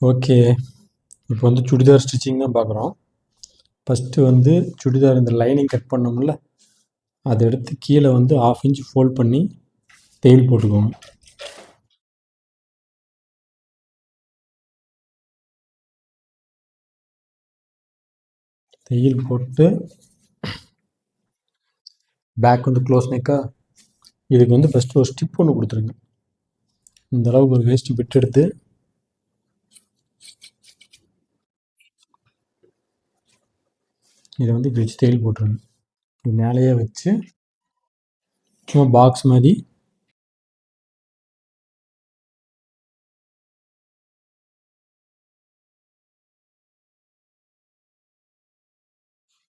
Okay. இப்போ வந்து churidar stitching தான் பார்க்குறோம். ஃபஸ்ட்டு வந்து சுடிதார் இந்த லைனிங் கட் பண்ணோம்ல, அதை எடுத்து கீழே வந்து 1/2 இன்ச் ஃபோல்ட் பண்ணி தையல் போட்டுக்கோங்க. தையல் போட்டு பேக் வந்து க்ளோஸ் நெக்கா, இதுக்கு வந்து ஃபஸ்ட்டு ஒரு ஸ்டிப் ஒன்று கொடுத்துருங்க. இந்த அளவுக்கு ஒரு வேஸ்ட்டு பிட் எடுத்து இதை வந்து இப்படி வச்சு தையல் போட்டுருங்க. இப்படி மேலேயே வச்சு சும்மா பாக்ஸ் மாதிரி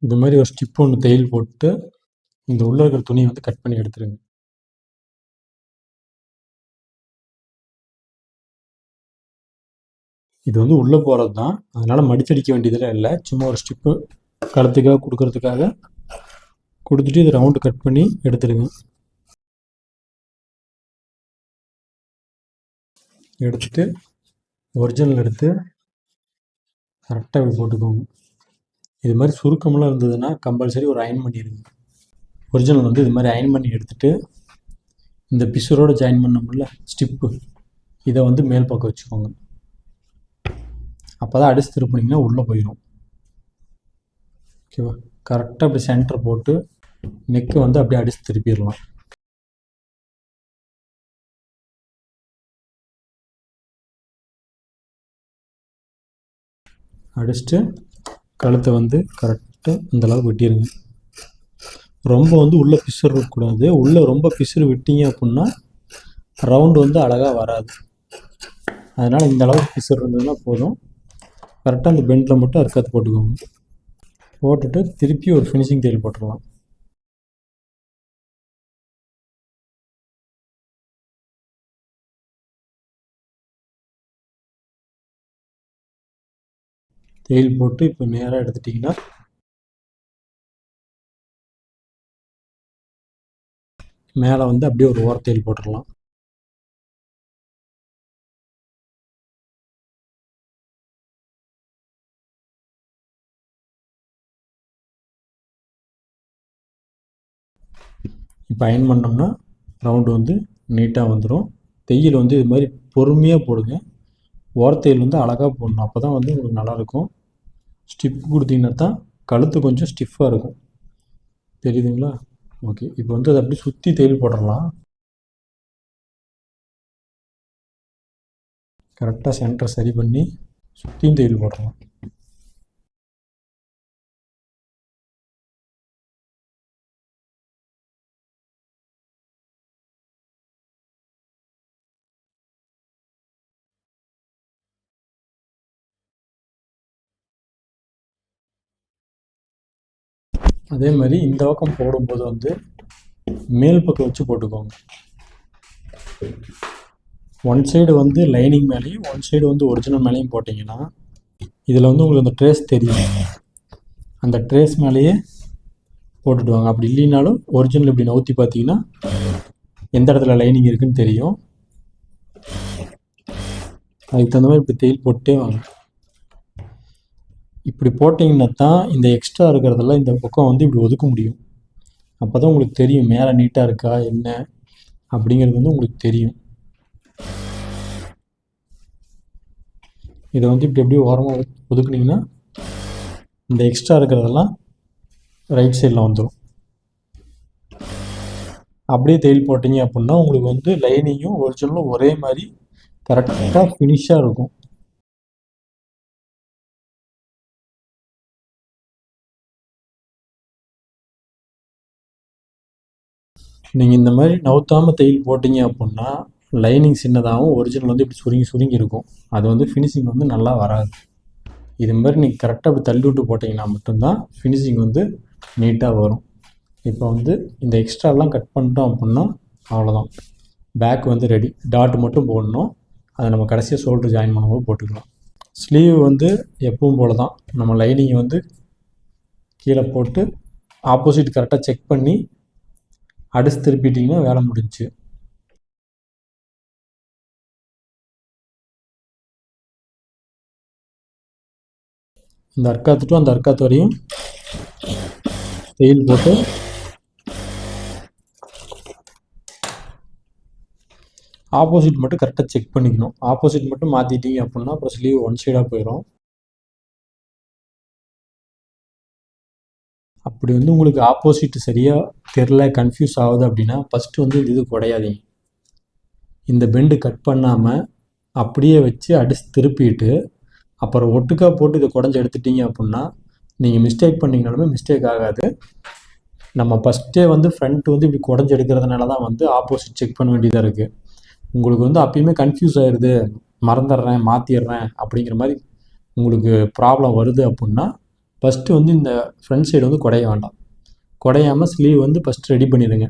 இது மாதிரி ஒரு ஸ்டிப் ஒன்று தையல் போட்டு இந்த உள்ள இருக்கிற துணியை வந்து கட் பண்ணி எடுத்துருங்க. இது வந்து உள்ளே போகிறது தான், அதனால் மடிச்சடிக்க வேண்டியதெல்லாம் இல்லை. சும்மா ஒரு ஸ்டிப்பு கழுத்துக்காக கொடுக்கறதுக்காக கொடுத்துட்டு இதை ரவுண்டு கட் பண்ணி எடுத்துடுங்க. எடுத்துட்டு ஒரிஜினல் எடுத்து கரெக்டாக இப்படி போட்டுக்கோங்க. இது மாதிரி சுருக்கமெல்லாம் இருந்ததுன்னா கம்பல்சரி ஒரு அயன் பண்ணிடுங்க. ஒரிஜினல் வந்து இது மாதிரி அயன் பண்ணி எடுத்துகிட்டு இந்த பிசுரோடு ஜாயின் பண்ணோம்ல ஸ்டிப்பு, இதை வந்து மேல் பக்கம் வச்சுக்கோங்க. அப்போ தான் அடிச்சு திருப்பினீங்கன்னா உள்ளே போயிடும். ஓகேவா? கரெக்டாக அப்படி சென்டர் போட்டு நெக்கு வந்து அப்படியே அடிச்சு திருப்பிடலாம். அடிச்சுட்டு கழுத்தை வந்து கரெக்டாக இந்தளவுக்கு வெட்டிடுங்க. ரொம்ப வந்து உள்ளே பிசுறு இருக்கக்கூடாது. உள்ளே ரொம்ப பிசுறு விட்டீங்க அப்படின்னா ரவுண்டு வந்து அழகாக வராது. அதனால் இந்த அளவுக்கு பிசுறு இருந்ததுன்னா போதும். கரெக்டாக அந்த பெண்டில் மட்டும் அறுக்காத்து போட்டுக்கோங்க. போட்டுட்டு திருப்பி ஒரு ஃபினிஷிங் தையல் போட்டுடலாம். தையல் போட்டு இப்போ நேராக எடுத்துட்டிங்கன்னா மேலே வந்து அப்படியே ஒரு ஓரத்தையல் போட்டுடலாம். இப்போ அயன் பண்ணோம்னா ரவுண்டு வந்து நீட்டாக வந்துடும். தையல் வந்து இது மாதிரி பொறுமையாக போடுங்க. ஓரத்தையல் வந்து அழகாக போடணும். அப்போ தான் வந்து உங்களுக்கு நல்லாயிருக்கும். ஸ்டிப் கொடுத்தீங்கன்னா தான் கழுத்து கொஞ்சம் ஸ்டிஃபாக இருக்கும். தெரியுதுங்களா? ஓகே. இப்போ வந்து அதை அப்படியே சுற்றி தையல் போட்டுடலாம். கரெக்டாக சென்டரை சரி பண்ணி சுற்றியும் தையல் போட்டுடலாம். அதே மாதிரி இந்த பக்கம் போடும்போது வந்து மேல் பக்கம் வச்சு போட்டுக்கோங்க. ஒன் சைடு வந்து லைனிங் மேலேயும் ஒன் சைடு வந்து ஒரிஜினல் மேலேயும் போட்டிங்கன்னா இதில் வந்து உங்களுக்கு அந்த ட்ரேஸ் தெரியும். அந்த ட்ரேஸ் மேலேயே போட்டுடுவாங்க. அப்படி இல்லைனாலும் ஒரிஜினல் இப்படி நவுத்தி பார்த்தீங்கன்னா எந்த இடத்துல லைனிங் இருக்குன்னு தெரியும். அதுக்கு தகுந்த மாதிரி இப்படி தையல் போட்டே வாங்க. இப்படி போட்டிங்கன்னா தான் இந்த எக்ஸ்ட்ரா இருக்கிறதெல்லாம் இந்த பக்கம் வந்து இப்படி ஒதுக்க முடியும். அப்போ தான் உங்களுக்கு தெரியும் மேலே நீட்டாக இருக்கா என்ன அப்படிங்கிறது வந்து உங்களுக்கு தெரியும். இதை வந்து இப்படி எப்படியே ஓரமாக ஒதுக்குனிங்கன்னா இந்த எக்ஸ்ட்ரா இருக்கிறதெல்லாம் ரைட் சைடில் வந்துடும். அப்படியே தையல் போட்டிங்க அப்படின்னா உங்களுக்கு வந்து லைனிங்கும் ஒரிஜினலும் ஒரே மாதிரி கரெக்டாக ஃபினிஷாக இருக்கும். நீங்கள் இந்த மாதிரி நவுத்தாமல் தையல் போட்டிங்க அப்படின்னா லைனிங் சின்னதாகவும் ஒரிஜினல் வந்து இப்படி சுருங்கி சுருங்கி இருக்கும். அது வந்து ஃபினிஷிங் வந்து நல்லா வராது. இது மாதிரி நீங்கள் கரெக்டாக அப்படி தள்ளி விட்டு போட்டிங்கன்னா மட்டும்தான் ஃபினிஷிங் வந்து நீட்டாக வரும். இப்போ வந்து இந்த எக்ஸ்ட்ராலாம் கட் பண்ணிட்டோம் அப்படின்னா அவ்வளோதான், பேக் வந்து ரெடி. டாட் மட்டும் போடணும். அதை நம்ம கடைசியாக ஷோல்டர் ஜாயின் பண்ணும்போது போட்டுக்கலாம். ஸ்லீவ் வந்து எப்பவும் போல தான் நம்ம லைனிங்கை வந்து கீழே போட்டு ஆப்போசிட் கரெக்டாக செக் பண்ணி அடிச்சு திருப்பிட்டிங்கன்னா வேலை முடிஞ்சிச்சு. இந்த அர்க்காத்து டு அந்த அர்க்காத்து வரையும் தையல் போட்டு ஆப்போசிட் மட்டும் கரெக்டாக செக் பண்ணிக்கணும். ஆப்போசிட் மட்டும் மாற்றிட்டீங்க அப்படின்னா அப்புறம் ஸ்லீவ் ஒன் சைடாக போயிடும். அப்படி வந்து உங்களுக்கு ஆப்போசிட் சரியாக தெரில, கன்ஃபியூஸ் ஆகுது அப்படின்னா ஃபஸ்ட்டு வந்து இது குடையாதீங்க. இந்த பெண்டு கட் பண்ணாமல் அப்படியே வச்சு அடிச்சு திருப்பிட்டு அப்புறம் ஒட்டுக்கா போட்டு இதை குடஞ்சி எடுத்துட்டீங்க அப்படின்னா நீங்கள் மிஸ்டேக் பண்ணிங்கனாலுமே மிஸ்டேக் ஆகாது. நம்ம ஃபஸ்ட்டே வந்து ஃப்ரண்ட் வந்து இப்படி குடஞ்சி எடுக்கிறதுனால தான் வந்து ஆப்போசிட் செக் பண்ண வேண்டியதாக இருக்குது. உங்களுக்கு வந்து அப்பயுமே கன்ஃபியூஸ் ஆயிடுது, மறந்துடுறேன், மாற்றிடுறேன் அப்படிங்கிற மாதிரி உங்களுக்கு ப்ராப்ளம் வருது அப்படின்னா ஃபஸ்ட்டு வந்து இந்த ஃப்ரண்ட் சைடு வந்து குடைய வேண்டாம். குடையாமல் ஸ்லீவ் வந்து ஃபஸ்ட்டு ரெடி பண்ணிடுங்க.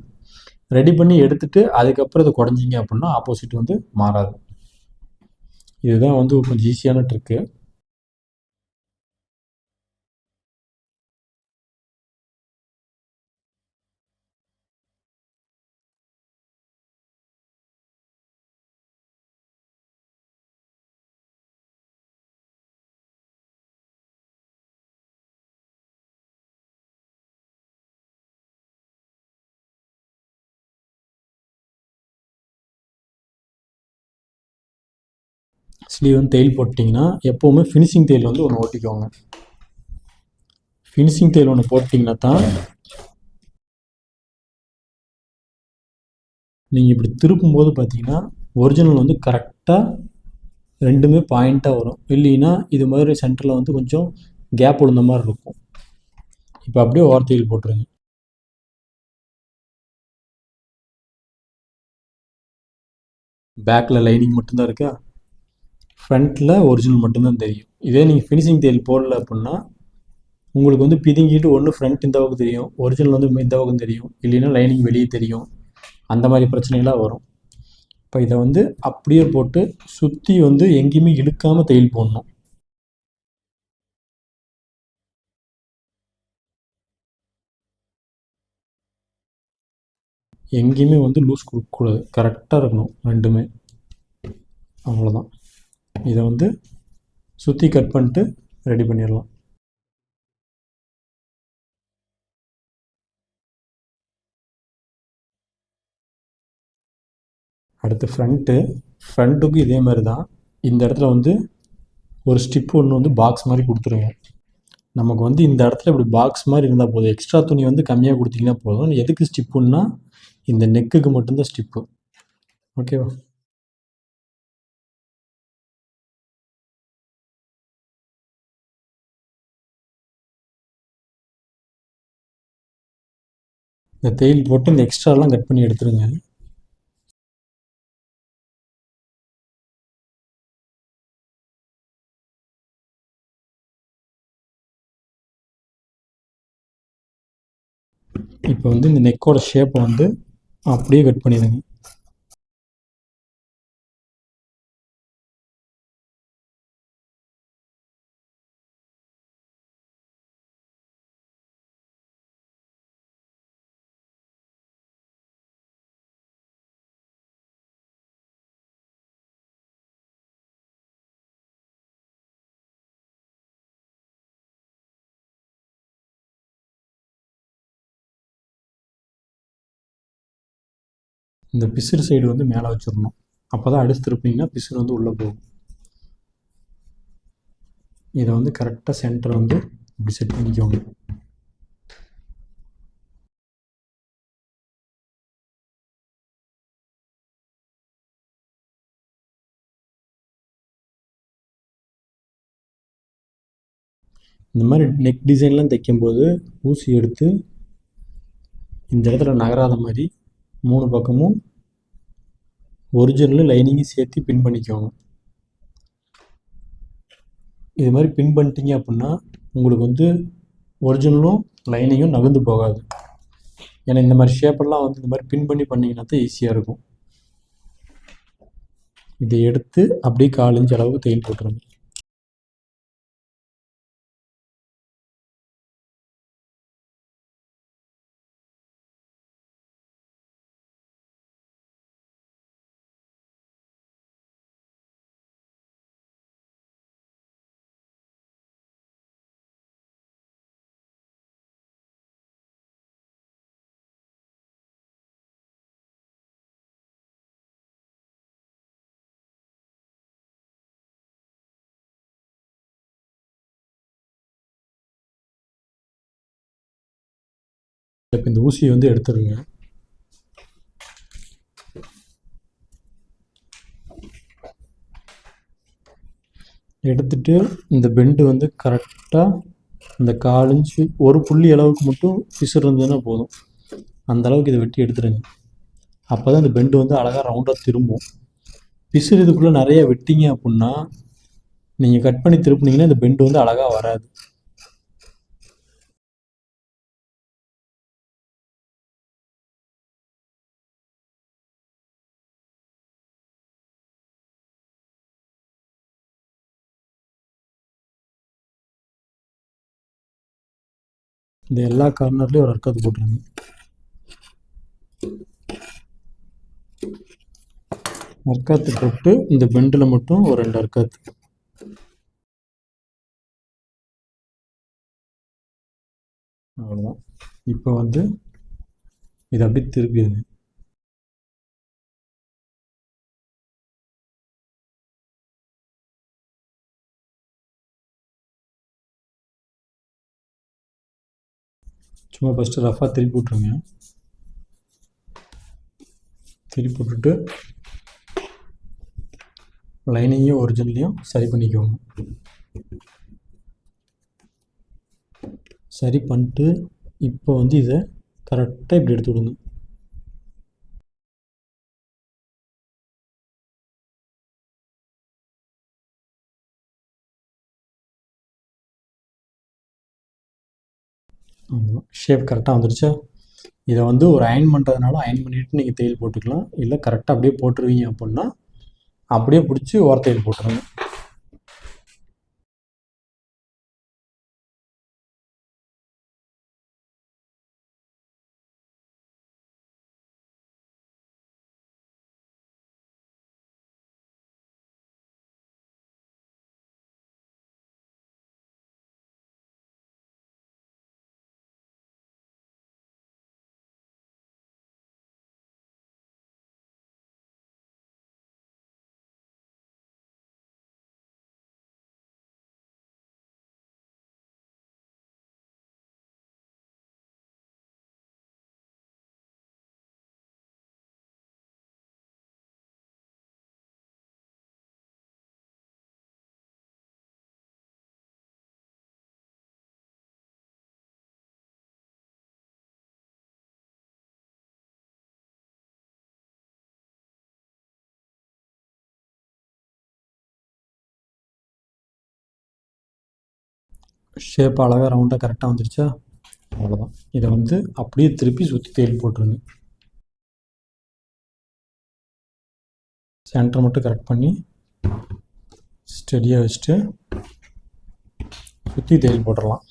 ரெடி பண்ணி எடுத்துகிட்டு அதுக்கப்புறம் இதை குடஞ்சிங்க அப்படின்னா ஆப்போசிட் வந்து மாறாது. இதுதான் வந்து கொஞ்சம் ஈஸியான ட்ரிக்கு. ஸ்லீவ் வந்து தையல் போட்டிங்கன்னா எப்போவுமே ஃபினிஷிங் தையல் வந்து ஒன்று ஓட்டிக்கோங்க. ஃபினிஷிங் தையல் ஒன்று போட்டிங்கன்னா தான் நீங்கள் இப்படி திருப்பும்போது பார்த்தீங்கன்னா ஒரிஜினல் வந்து கரெக்டாக ரெண்டுமே பாயிண்ட்டாக வரும். இல்லைன்னா இது மாதிரி சென்டரில் வந்து கொஞ்சம் கேப் விழுந்த மாதிரி இருக்கும். இப்போ அப்படியே ஓவர் தையல் போட்டுருங்க. பேக்கில் லைனிங் மட்டும்தான் இருக்கா, ஃப்ரண்ட்டில் ஒரிஜினல் மட்டும்தான் தெரியும். இதே நீங்கள் ஃபினிஷிங் தையல் போடல அப்படின்னா உங்களுக்கு வந்து பிதுங்கிட்டு ஒன்று ஃப்ரண்ட் இந்த பக்கம் தெரியும், ஒரிஜினல் வந்து இந்த பக்கம் தெரியும், இல்லைன்னா லைனிங் வெளியே தெரியும். அந்த மாதிரி பிரச்சனைகளாக வரும். இப்போ இதை வந்து அப்படியே போட்டு சுற்றி வந்து எங்கேயுமே இழுக்காமல் தையல் போடணும். எங்கேயுமே வந்து லூஸ் கொடுக்கக்கூடாது, கரெக்டாக இருக்கணும் ரெண்டுமே. அவ்வளோதான். இதை வந்து சுற்றி கட் பண்ணிட்டு ரெடி பண்ணிடலாம். அடுத்து ஃப்ரண்ட்டுக்கும் இதே மாதிரி தான். இந்த இடத்துல வந்து ஒரு ஸ்டிப் ஒன்று வந்து பாக்ஸ் மாதிரி கொடுத்துருங்க. நமக்கு வந்து இந்த இடத்துல இப்படி பாக்ஸ் மாதிரி இருந்தால் போதும், எக்ஸ்ட்ரா துணி வந்து கம்மியாக கொடுத்தீங்கன்னா போதும். எதுக்கு ஸ்டிப்புன்னா இந்த நெக்குக்கு மட்டும்தான் ஸ்டிப்பு. ஓகேவா? இந்த தையல் போட்டு இந்த எக்ஸ்ட்ராலாம் கட் பண்ணி எடுத்துருங்க. இப்போ வந்து இந்த நெக்கோட ஷேப்பை வந்து அப்படியே கட் பண்ணிடுங்க. இந்த பிசுறு சைடு வந்து மேலே வச்சிடணும். அப்போ தான் அடிச்சு திருப்பிங்கன்னா பிசுறு வந்து உள்ளே போகும். இதை வந்து கரெக்டாக சென்டர் வந்து இப்படி செட் பண்ணிக்கோங்க. இந்த மாதிரி நெக் டிசைன்லாம் தைக்கும்போது ஊசி எடுத்து இந்த இடத்துல நகராத மாதிரி 3 பக்கமும் ஒரிஜினல் லைனிங்கும் சேர்த்து பின் பண்ணிக்கோங்க. இது மாதிரி பின் பண்ணிட்டீங்க அப்படின்னா உங்களுக்கு வந்து ஒரிஜினலும் லைனிங்கும் நகர்ந்து போகாது. ஏன்னா இந்த மாதிரி ஷேப்பெல்லாம் வந்து இந்த மாதிரி பின் பண்ணி பண்ணிங்கன்னா தான் ஈஸியாக இருக்கும். இதை எடுத்து அப்படியே 1/4 இன்ச் அளவுக்கு தையல் போட்டுருங்க. இப்போ இந்த ஊசியை வந்து எடுத்துருங்க. எடுத்துட்டு இந்த பெண்டு வந்து கரெக்டாக இந்த 1/4 இன்ச்சு ஒரு புள்ளி அளவுக்கு மட்டும் பிசுறு இருந்ததுன்னா போதும். அந்த அளவுக்கு இதை வெட்டி எடுத்துடுங்க. அப்போ தான் இந்த பெண்டு வந்து அழகாக ரவுண்டாக திரும்பும். பிசுறு இதுக்குள்ளே நிறைய வெட்டிங்க அப்படின்னா நீங்கள் கட் பண்ணி திருப்பினீங்கன்னா இந்த பெண்டு வந்து அழகாக வராது. இந்த எல்லா கார்னர்லேயும் ஒரு அர்க்கத்து போட்டுருங்க. அர்க்காத்து போட்டு இந்த பெண்டில் மட்டும் ஒரு 2 அர்க்காத்து. அவ்வளோதான். இப்போ வந்து இதை அப்படியே திருப்பிடுங்க. சும்மா ஃபஸ்ட்டு ரஃபாக திருப்பி விட்ருங்க. திருப்பி விட்டுட்டு லைனிங்கையும் ஒரிஜினலையும் சரி பண்ணிக்கோங்க. சரி பண்ணிட்டு இப்போ வந்து இதை கரெக்டாக இப்படி எடுத்து விடுங்க. ஷேப் கரெக்டாக வந்துடுச்சா? இதை வந்து ஒரு அயன் பண்ணுறதுனால அயன் பண்ணிவிட்டு நீங்கள் தையல் போட்டுக்கலாம். இல்லை கரெக்டாக அப்படியே போட்டுருவீங்க அப்படின்னா அப்படியே பிடிச்சி ஓரத்தையல் போட்டுருங்க. ஷேப் அழகாக ரவுண்டாக கரெக்டாக வந்துடுச்சா? அவ்வளோதான். இதை வந்து அப்படியே திருப்பி சுற்றி தையல் போட்டுருங்க. சென்டர் மட்டும் கரெக்ட் பண்ணி ஸ்டெடியாக வச்சுட்டு சுற்றி தையல் போட்டுடலாம்.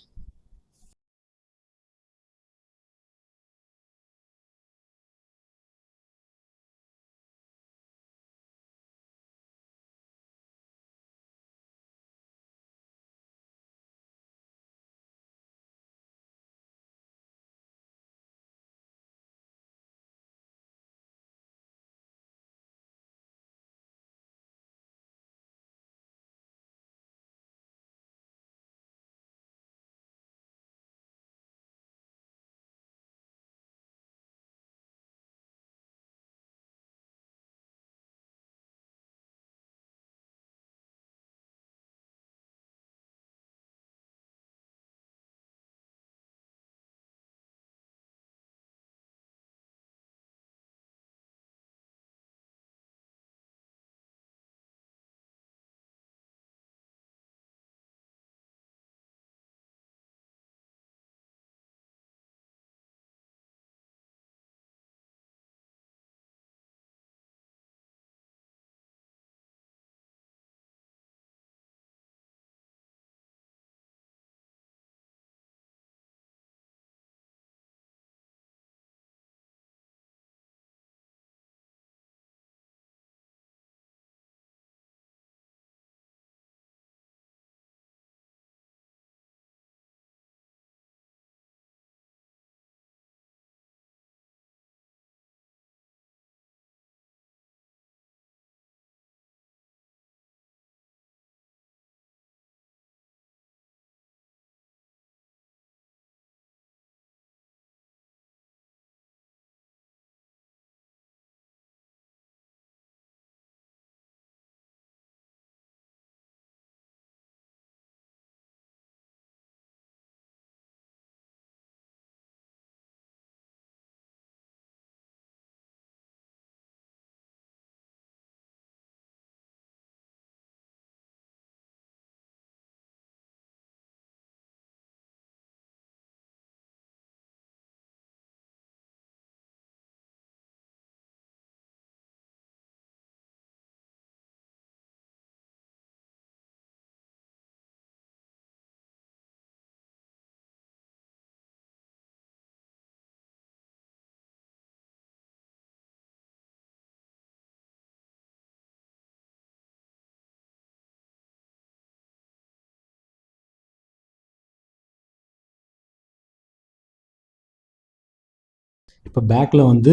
இப்போ பேக்கில் வந்து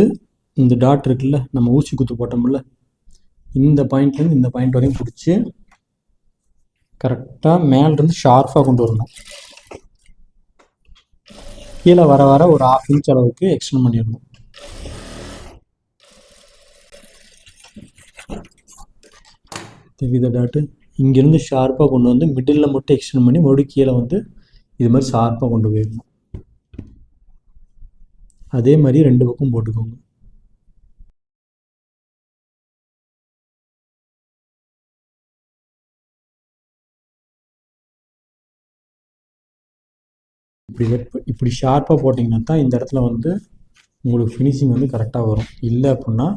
இந்த டாட் இருக்குல்ல, நம்ம ஊசி குத்து போட்டோம்ல, இந்த பாயிண்ட்லேருந்து இந்த பாயிண்ட் வரையும் பிடிச்சி கரெக்டாக மேலேருந்து ஷார்ப்பாக கொண்டு வரணும். கீழே வர வர ஒரு 1/2 இன்ச் அளவுக்கு எக்ஸ்டெண்ட் பண்ணிடணும். தெரியுதா டாட்டு? இங்கேருந்து ஷார்ப்பாக கொண்டு வந்து மிடில் மட்டும் எக்ஸ்டெண்ட் பண்ணி மறுபடியும் கீழே வந்து இது மாதிரி ஷார்ப்பாக கொண்டு போயிடணும். அதே மாதிரி 2 பக்கம் போட்டுக்கோங்க. இப்படி ஷார்ப்பாக போட்டிங்கன்னா தான் இந்த இடத்துல வந்து உங்களுக்கு ஃபினிஷிங் வந்து கரெக்டாக வரும். இல்லை அப்படின்னா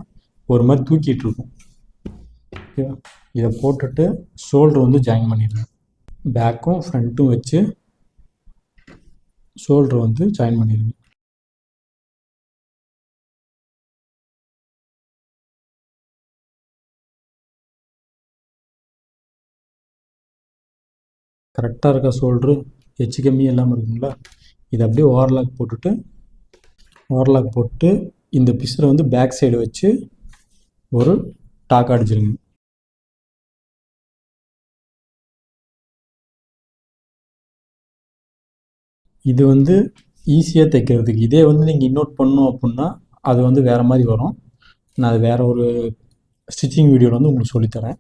ஒரு மாதிரி தூக்கிட்டு இருக்கும். ஓகேவா? இதை போட்டுட்டு ஷோல்டர் வந்து ஜாயின் பண்ணிடுங்க. பேக்கும் ஃப்ரண்ட்டும் வச்சு ஷோல்டர் வந்து ஜாயின் பண்ணிடுங்க. கரெக்டாக இருக்கா ஷோல்ட்ரு? எச்சு கம்மி இல்லாமல் இருக்குங்களா? இதை அப்படியே ஓவர்லாக் போட்டு இந்த பிசரை வந்து பேக் சைடு வச்சு ஒரு டாக் அடிச்சிருங்க. இது வந்து ஈஸியாக தைக்கிறதுக்கு. இதே வந்து நீங்கள் இன்னோட் பண்ணணும் அப்படின்னா அது வந்து வேறு மாதிரி வரும். நான் அது வேறு ஒரு ஸ்டிச்சிங் வீடியோவில் வந்து உங்களுக்கு சொல்லித்தரேன்.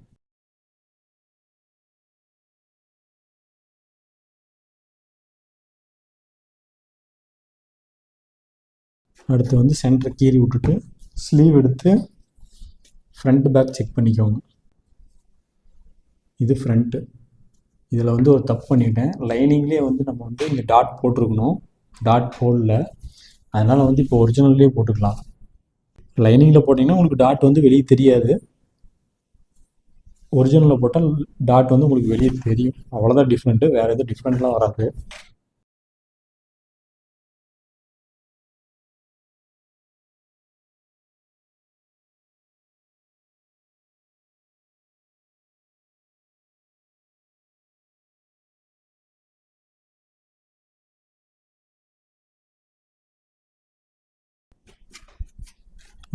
அடுத்து வந்து சென்டர் கீறி விட்டுட்டு ஸ்லீவ் எடுத்து ஃப்ரண்ட் பேக் செக் பண்ணிக்கோங்க. இது ஃப்ரண்ட்டு. இதில் வந்து ஒரு தப்பு பண்ணிட்டேன். லைனிங்லேயே வந்து நம்ம வந்து இங்கே டாட் போட்டிருக்கணும், டாட் போடல. அதனால் வந்து இப்போ ஒரிஜினல்லே போட்டுக்கலாம். லைனிங்கில் போட்டிங்கன்னா உங்களுக்கு டாட் வந்து வெளியே தெரியாது. ஒரிஜினலில் போட்டால் டாட் வந்து உங்களுக்கு வெளியே தெரியும். அவ்வளோதான் டிஃப்ரெண்ட்டு, வேறு எதுவும் டிஃப்ரெண்ட்லாம் வராது.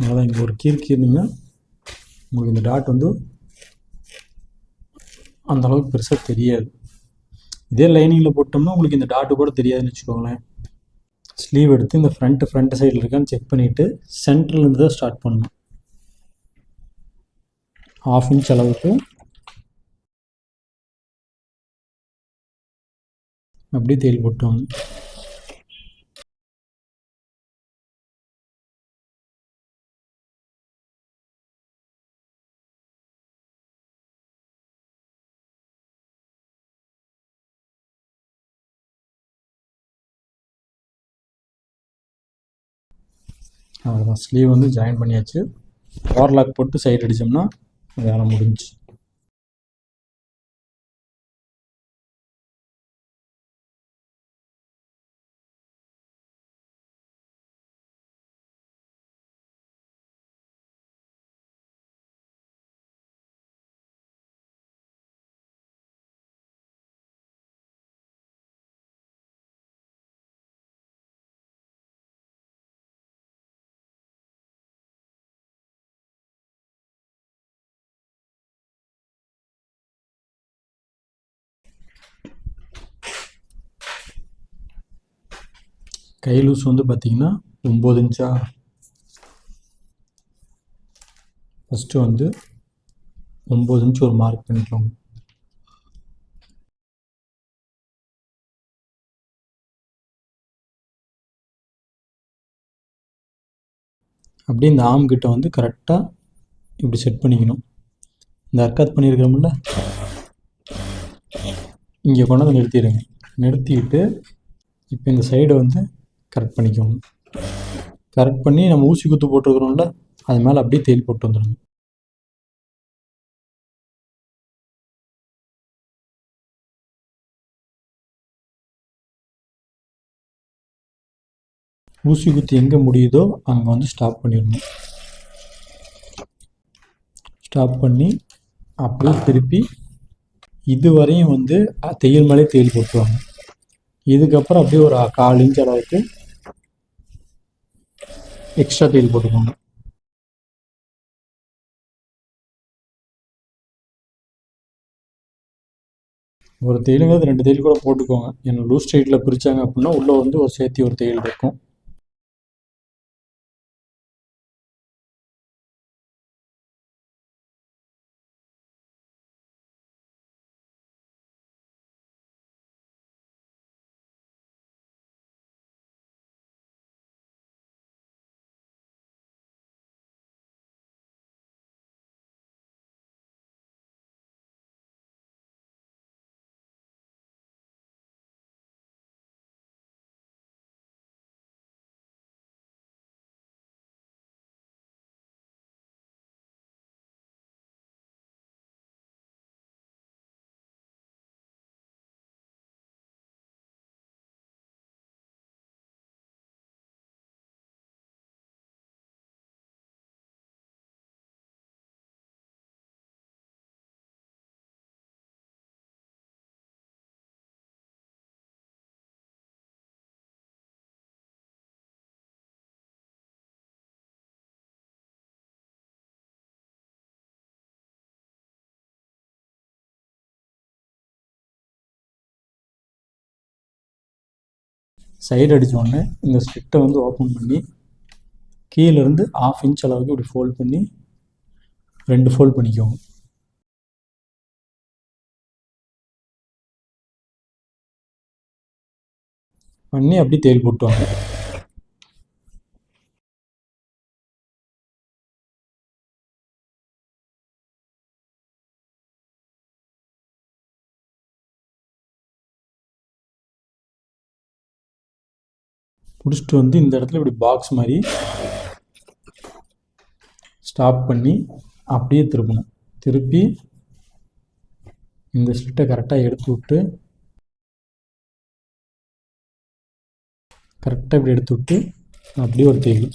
அதான் இங்கே ஒரு கீறினீங்கன்னா உங்களுக்கு இந்த டாட் வந்து அந்தளவுக்கு பெருசாக தெரியாது. இதே லைனிங்கில் போட்டோம்னா உங்களுக்கு இந்த டாட்டு கூட தெரியாதுன்னு வச்சுக்கோங்களேன். ஸ்லீவ் எடுத்து இந்த ஃப்ரண்ட் சைடில் இருக்கான்னு செக் பண்ணிவிட்டு சென்டர்லேருந்து தான் ஸ்டார்ட் பண்ணணும். 1/2 இன்ச் அளவுக்கு அப்படியே தையல் போட்டுவாங்க. அவ்வளோதான், ஸ்லீவ் வந்து ஜாயின் பண்ணியாச்சு. ஓவர்லாக் போட்டு சைடு அடித்தோம்னா வேலை முடிஞ்சு. கை லூஸ் வந்து பார்த்திங்கன்னா 9 இன்ச்சா. ஃபஸ்ட்டு வந்து 9 இன்ச் ஒரு மார்க் பண்ணிக்கோங்க. அப்படியே இந்த ஆம் கிட்ட வந்து கரெக்டாக இப்படி செட் பண்ணிக்கணும். இந்த அர்க்காத் பண்ணியிருக்கிறோம்ல, இங்கே கொண்டாந்து நிறுத்திடுங்க. நிறுத்திட்டு இப்போ இந்த சைடை வந்து கரெக்ட் பண்ணிக்கோங்க. கரெக்ட் பண்ணி நம்ம ஊசி குத்து போட்டுருக்குறோம்ல, அது மேலே அப்படியே தையல் போட்டு வந்துடுங்க. ஊசி குத்து எங்கே முடியுதோ அங்கே வந்து ஸ்டாப் பண்ணிடணும். ஸ்டாப் பண்ணி அப்படியே திருப்பி இதுவரையும் வந்து தையல் மேலே தையல் போட்டுருவாங்க. இதுக்கப்புறம் அப்படியே ஒரு 1/4 இன்ச் அளவுக்கு எக்ஸ்ட்ரா தையல் போட்டுக்கோங்க. ஒரு தையலுங்கிறது 2 தையல் கூட போட்டுக்கோங்க. ஏன்னா லூஸ் டைட்டில் பிரித்தாங்க அப்படின்னா உள்ளே வந்து ஒரு சேர்த்தி ஒரு தையல் இருக்கும். சைடு அடித்தோடனே இந்த ஸ்லிட்டை வந்து ஓப்பன் பண்ணி கீழேருந்து 1/2 இன்ச் அளவுக்கு இப்படி ஃபோல்ட் பண்ணி 2 ஃபோல்ட் பண்ணிக்கோங்க. பண்ணி அப்படியே தையல் போட்டுவாங்க. பிடிச்சிட்டு வந்து இந்த இடத்துல இப்படி பாக்ஸ் மாதிரி ஸ்டாப் பண்ணி அப்படியே திருப்பணும். திருப்பி இந்த ஸ்லிட்டை கரெக்டாக எடுத்து விட்டு கரெக்டாக இப்படி எடுத்து விட்டு அப்படியே ஒரு தையல்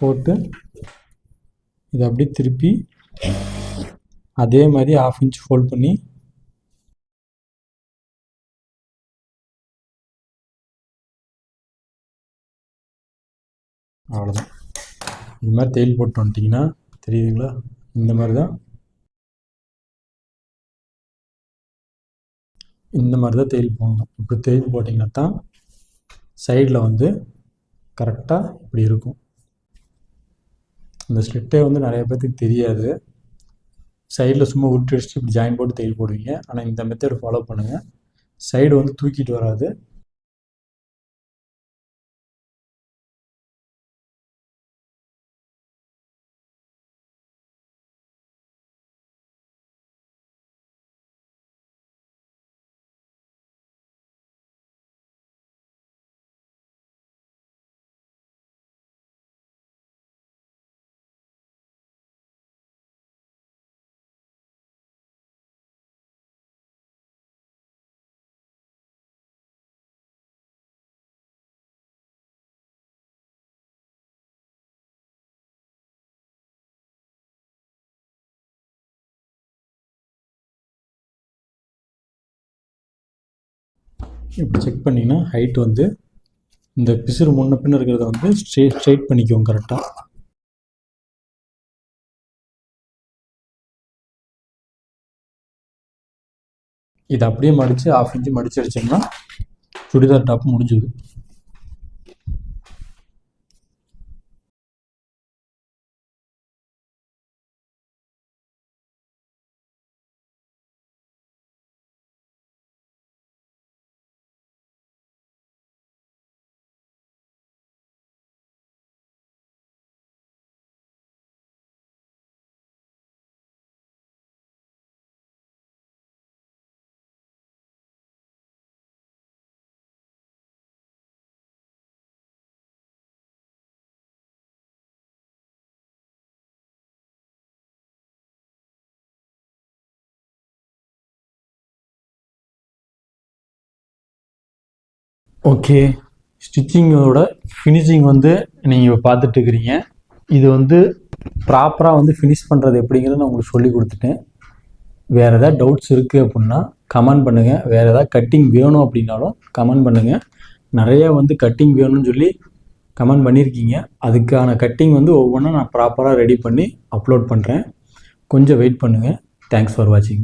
போட்டு இதை அப்படியே திருப்பி அதே மாதிரி 1/2 இன்ச் ஃபோல்ட் பண்ணி அவ்வளோதான். இது மாதிரி தையல் போட்டு வந்துட்டிங்கன்னா தெரியுதுங்களா? இந்த மாதிரி தான் தையல் போடணும். இப்படி தையல் போட்டிங்கன்னா தான் சைடில் வந்து கரெக்டாக இப்படி இருக்கும். இந்த ஸ்லிட்டே வந்து நிறைய பேர்த்துக்கு தெரியாது. சைடில் சும்மா உருட்டி வச்சுட்டு இப்படி ஜாயின் போட்டு தையல் போடுவீங்க. ஆனால் இந்த மெத்தட் ஃபாலோ பண்ணுங்கள். சைடு வந்து தூக்கிட்டு வராது. இப்படி செக் பண்ணிங்கன்னா ஹைட் வந்து இந்த பிசுறு முன்ன பின்ன இருக்கிறத வந்து ஸ்ட்ரைட் பண்ணிக்குவோம் கரெக்டாக. இதை அப்படியே மடித்து 1/2 இன்ச்சு மடித்து அடிச்சோம்னா சுடிதார் டாப் முடிஞ்சுது. ஓகே, ஸ்டிச்சிங்கோட ஃபினிஷிங் வந்து நீங்கள் பார்த்துட்ருக்கிறீங்க. இது வந்து ப்ராப்பராக வந்து ஃபினிஷ் பண்ணுறது எப்படிங்கிறத நான் உங்களுக்கு சொல்லி கொடுத்துட்டேன். வேறு எதாவது டவுட்ஸ் இருக்குது அப்படின்னா கமெண்ட் பண்ணுங்கள். வேறு எதாவது கட்டிங் வேணும் அப்படின்னாலும் கமெண்ட் பண்ணுங்கள். நிறையா வந்து கட்டிங் வேணும்னு சொல்லி கமெண்ட் பண்ணியிருக்கீங்க. அதுக்கான கட்டிங் வந்து ஒவ்வொன்றா நான் ப்ராப்பராக ரெடி பண்ணி அப்லோட் பண்ணுறேன். கொஞ்சம் வெயிட் பண்ணுங்கள். தேங்க்ஸ் ஃபார் வாட்சிங்.